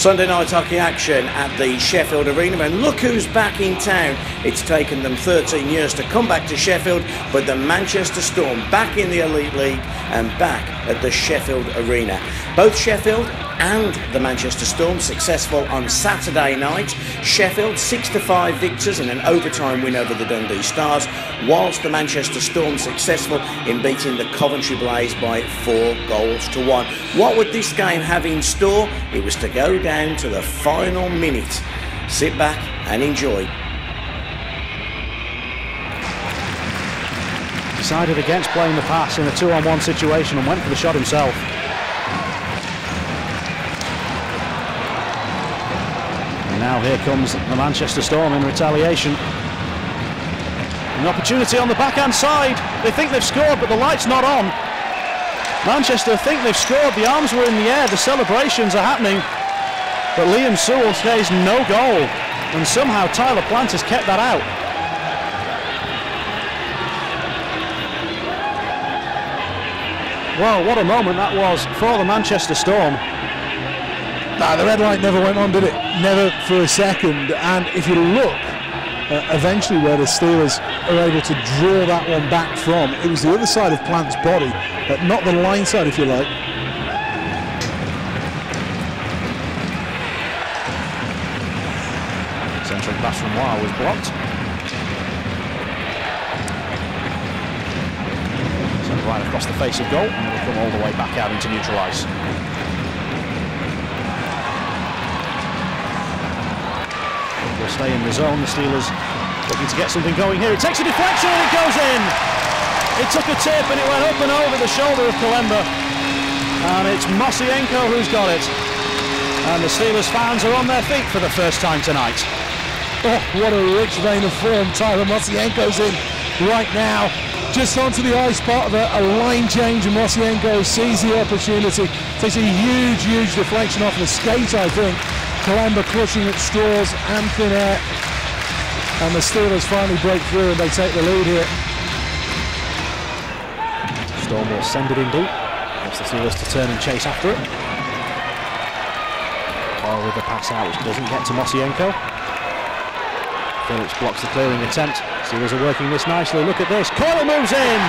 Sunday night hockey action at the Sheffield Arena, and look who's back in town. It's taken them 13 years to come back to Sheffield, but the Manchester Storm back in the Elite League and back at the Sheffield Arena. Both Sheffield and the Manchester Storm successful on Saturday night. Sheffield 6-5 victors in an overtime win over the Dundee Stars, whilst the Manchester Storm successful in beating the Coventry Blaze by 4-1. What would this game have in store? It was to go down to the final minute. Sit back and enjoy. Decided against playing the pass in a 2-on-1 situation and went for the shot himself. And now here comes the Manchester Storm in retaliation. An opportunity on the backhand side. They think they've scored, but the light's not on. Manchester think they've scored. The arms were in the air. The celebrations are happening. But Liam Sewell says no goal. And somehow Tyler Plante has kept that out. Well, what a moment that was for the Manchester Storm. Nah, the red light never went on, did it? Never for a second. And if you look eventually where the Steelers are able to draw that one back from, it was the other side of Plante's body, but not the line side, if you like. Centering pass from Noir was blocked. Sent right across the face of goal, and it'll come all the way back out into neutral ice. Will stay in the zone. The Steelers looking to get something going here. It takes a deflection and it goes in. It took a tip and it went up and over the shoulder of Kalemba. And it's Mosienko who's got it. And the Steelers fans are on their feet for the first time tonight. Oh, what a rich vein of form Tyler Mosienko's in right now. Just onto the ice, part of a line change, and Mosienko sees the opportunity. Takes a huge deflection off the skate, I think. Kalemba clutching at straws and thin air. And the Steelers finally break through and they take the lead here. Storm will send it in deep. Wants the Steelers to turn and chase after it. Coyle with the pass out, which doesn't get to Mosienko. Phillips blocks the clearing attempt. Steelers are working this nicely. Look at this. Coyle moves in.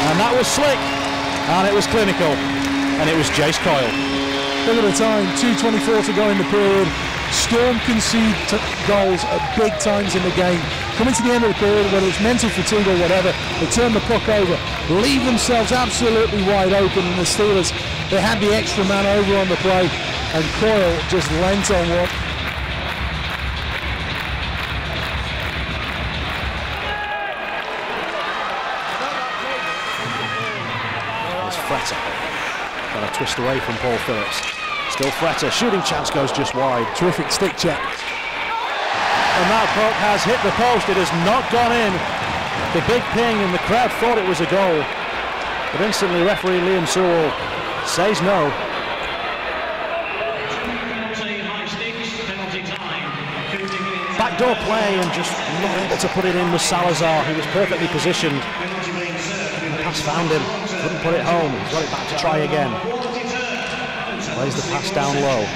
And that was slick. And it was clinical. And it was Jace Coyle. Look at the time, 2:24 to go in the period. Storm concede goals at big times in the game. Coming to the end of the period, whether it's mental fatigue or whatever, they turn the puck over, leave themselves absolutely wide open, and the Steelers, they had the extra man over on the play, and Coyle just lent on one. There's Fretter. Got a twist away from Paul Phillips. Still Fretter, shooting chance goes just wide. Terrific stick check. And that puck has hit the post, it has not gone in. The big ping and the crowd thought it was a goal. But instantly referee Liam Sewell says no. Backdoor play and just not able to put it in was Salazar. He was perfectly positioned. The pass found him, couldn't put it home. He's got it back to try again. Plays the pass down low.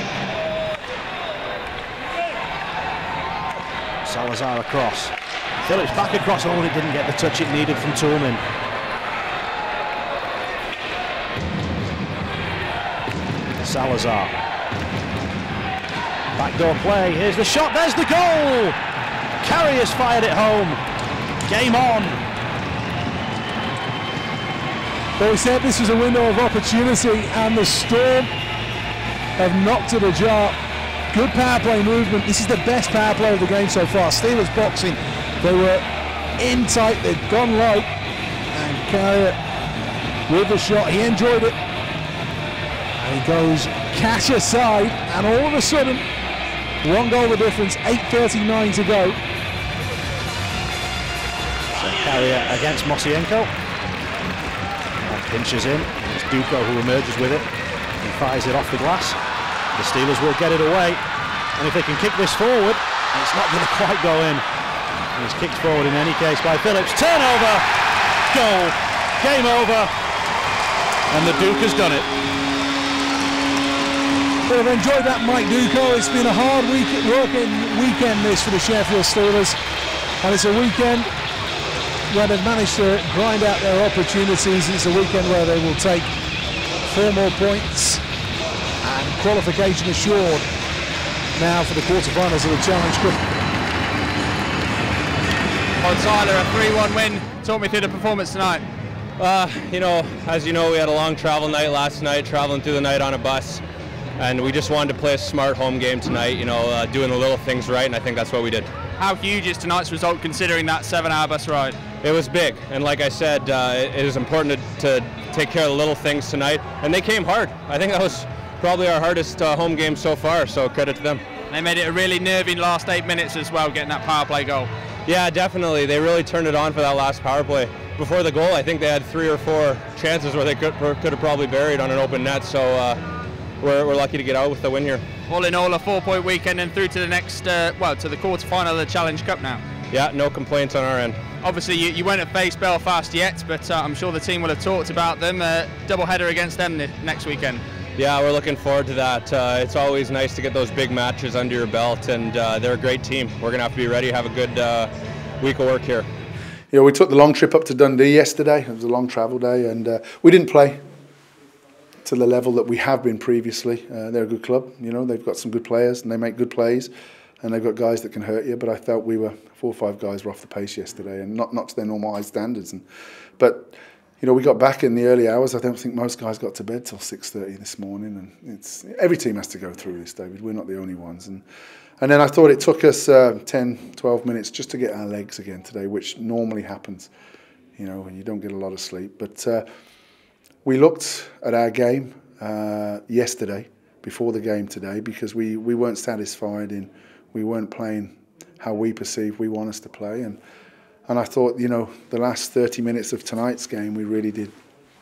Salazar across. Phillips back across. Oh, it didn't get the touch it needed from Toolman. Salazar. Backdoor play. Here's the shot. There's the goal. Carey has fired it home. Game on. But we said this was a window of opportunity, and the Storm have knocked it ajar. Good power play movement. This is the best power play of the game so far. Steelers boxing. They were in tight. They'd gone low. And Carrier with the shot. He enjoyed it. And he goes catch aside. And all of a sudden, one goal the difference. 8:39 to go. So Carrier against Mosienko. And pinches in. It's Duco who emerges with it. He fires it off the glass. The Steelers will get it away, and if they can kick this forward, it's not going to quite go in. It's kicked forward in any case by Phillips. Turnover, goal, game over, and the Duke has done it. Well, I've enjoyed that, Mike Duco. It's been a hard weekend this for the Sheffield Steelers, and it's a weekend where they've managed to grind out their opportunities. It's a weekend where they will take 4 more points and qualification assured now for the quarterfinals of the Challenge Cup. Well, Tyler, a 3-1 win. Talk me through the performance tonight. As you know, we had a long travel night last night, traveling through the night on a bus, and we just wanted to play a smart home game tonight, doing the little things right, and I think that's what we did. How huge is tonight's result considering that 7-hour bus ride? It was big, and like I said, it is important to take care of the little things tonight, and they came hard. I think that was probably our hardest home game so far, so credit to them. They made it a really nervy last 8 minutes as well, getting that power play goal. Yeah, definitely. They really turned it on for that last power play. Before the goal, I think they had 3 or 4 chances where they could have probably buried on an open net, so we're lucky to get out with the win here. All in all, a 4-point weekend and through to the next, to the quarter-final of the Challenge Cup now. Yeah, no complaints on our end. Obviously, you won't have faced Belfast yet, but I'm sure the team will have talked about them. Double-header against them next weekend. Yeah, we're looking forward to that. It's always nice to get those big matches under your belt, and they're a great team. We're going to have to be ready, have a good week of work here. Yeah, we took the long trip up to Dundee yesterday. It was a long travel day, and we didn't play to the level that we have been previously. They're a good club, they've got some good players, and they make good plays, and they've got guys that can hurt you, but I felt 4 or 5 guys were off the pace yesterday, and not to their normal high standards. But we got back in the early hours. I don't think most guys got to bed till 6:30 this morning, and every team has to go through this, David. We're not the only ones. And then I thought it took us 10, 12 minutes just to get our legs again today, which normally happens, when you don't get a lot of sleep. But we looked at our game yesterday, before the game today, because we weren't satisfied we weren't playing how we perceive we want us to play. And I thought, the last 30 minutes of tonight's game, we really did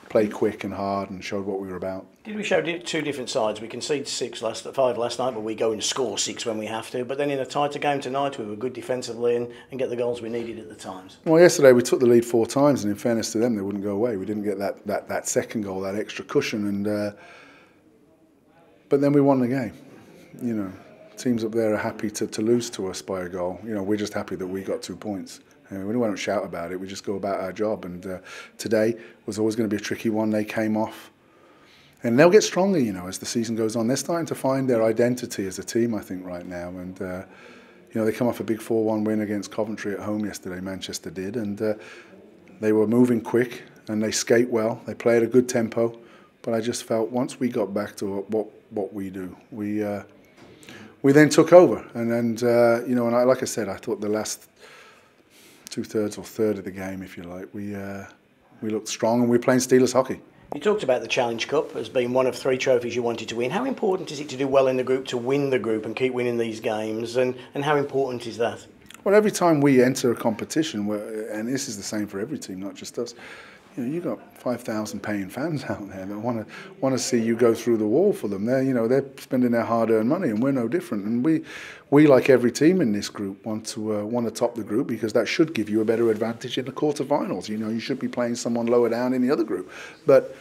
play quick and hard and showed what we were about. Did we show 2 different sides? We conceded 5 last night, but we go and score 6 when we have to. But then in a tighter game tonight, we were good defensively and get the goals we needed at the times. Well, yesterday we took the lead 4 times, and in fairness to them, they wouldn't go away. We didn't get that second goal, that extra cushion, but then we won the game. Teams up there are happy to lose to us by a goal. We're just happy that we got 2 points. We don't shout about it, we just go about our job. And today was always going to be a tricky one. They came off. And they'll get stronger, as the season goes on. They're starting to find their identity as a team, I think, right now. And, they come off a big 4-1 win against Coventry at home yesterday, Manchester did. And they were moving quick, and they skate well. They play at a good tempo. But I just felt once we got back to what we do, we then took over. And like I said, I thought the last 2/3 or third of the game, if you like, we looked strong, and we're playing Steelers hockey. You talked about the Challenge Cup as being one of 3 trophies you wanted to win. How important is it to do well in the group, to win the group and keep winning these games, and how important is that? Well, every time we enter a competition, and this is the same for every team, not just us, you've got 5,000 paying fans out there that want to see you go through the wall for them. They're spending their hard-earned money, and we're no different. And we like every team in this group want to top the group, because that should give you a better advantage in the quarterfinals. You should be playing someone lower down in the other group. But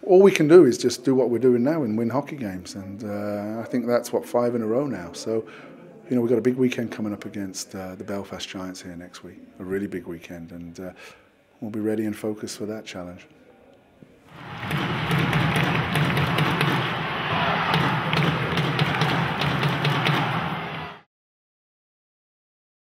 all we can do is just do what we're doing now and win hockey games. And I think that's 5 in a row now. So we've got a big weekend coming up against the Belfast Giants here next week. A really big weekend, and we'll be ready and focused for that challenge.